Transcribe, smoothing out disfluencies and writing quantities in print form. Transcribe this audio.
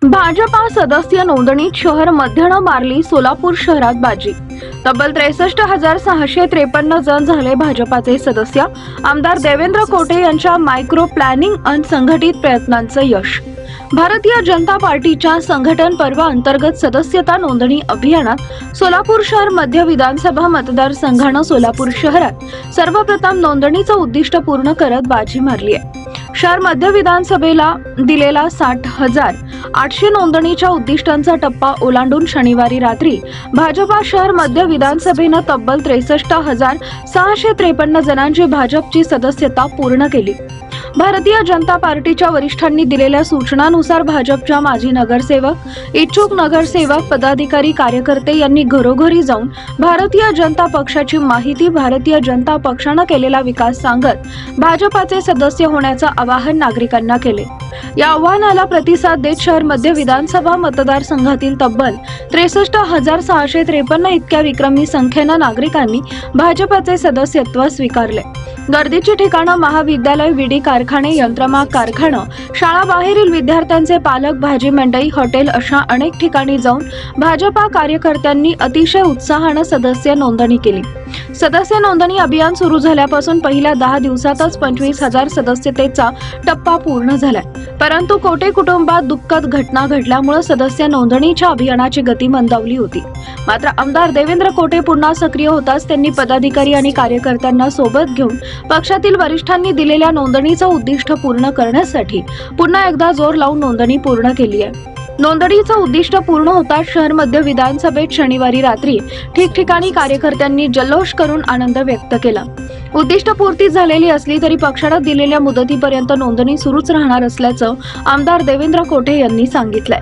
भाजपा सदस्य नोंदणीत शहर मध्यनं मारली सोलापूर शहरात बाजी। तब्बल 63,653 जण झाले भाजपाचे सदस्य। आमदार देवेंद्र कोटे यांच्या मायक्रो प्लॅनिंग आणि संघटित प्रयत्नांचं यश। भारतीय जनता पार्टीच्या संघटन पर्व अंतर्गत सदस्यता नोंदणी अभियानात सोलापूर शहर मध्य विधानसभा मतदारसंघानं सोलापूर शहरात सर्वप्रथम नोंदणीचं उद्दिष्ट पूर्ण करत बाजी मारली आहे। शहर मध्य विधानसभेला दिलेला 60,800 नोंदणीच्या उद्दिष्टांचा टप्पा ओलांडून शनिवारी रात्री भाजपा शहर मध्य विधानसभेनं तब्बल 63,653 जणांची भाजपची सदस्यता पूर्ण केली। भारतीय जनता पार्टीच्या वरिष्ठांनी दिलेल्या सूचनानुसार भाजपच्या माजी नगरसेवक, इच्छुक नगरसेवक, पदाधिकारी, कार्यकर्ते यांनी घरोघरी जाऊन भारतीय जनता पक्षाची माहिती, भारतीय जनता पक्षानं केलेला विकास सांगत भाजपाचे सदस्य होण्याचं आवाहन नागरिकांना केले। या आवाहनाला प्रतिसाद देत शहर मध्य विधानसभा मतदारसंघातील तब्बल 63,653 इतक्या विक्रमी संख्येनं नागरिकांनी भाजपाचे सदस्यत्व स्वीकारले। गर्दीची ठिकाणं महाविद्यालय, विडी कारखाने, यंत्रमाग कारखाना, शाळाबाहेरील विद्यार्थ्यांचे पालक, भाजी मंडई, हॉटेल अशा अनेक ठिकाणी जाऊन भाजपा कार्यकर्त्यांनी अतिशय उत्साहानं सदस्य नोंदणी केली। सदस्य नोंदणी अभियान सुरू झाल्यापासून पहिल्या 10 दिवसातच 25,000 सदस्यतेचा टप्पा पूर्ण झालाय। परंतु कोटे कुटुंबात दुःखद घटना घडल्यामुळे सदस्य नोंदणीच्या अभियानाची गती मंदावली होती। मात्र आमदार देवेंद्र कोटे पुन्हा सक्रिय होताच त्यांनी पदाधिकारी आणि कार्यकर्त्यांना सोबत घेऊन पक्षातील वरिष्ठांनी दिलेल्या नोंदणीचं उद्दिष्ट पूर्ण करण्यासाठी पुन्हा एकदा जोर लावून नोंदणी पूर्ण केली आहे। नोंदणीचं उद्दिष्ट पूर्ण होताच शहर मध्य विधानसभेत शनिवारी रात्री ठिकठिकाणी कार्यकर्त्यांनी जल्लोष करून आनंद व्यक्त केला। उद्दिष्ट पूर्ती झालेली असली तरी पक्षानं दिलेल्या मुदतीपर्यंत नोंदणी सुरूच राहणार असल्याचं आमदार देवेंद्र कोटे यांनी सांगितलंय।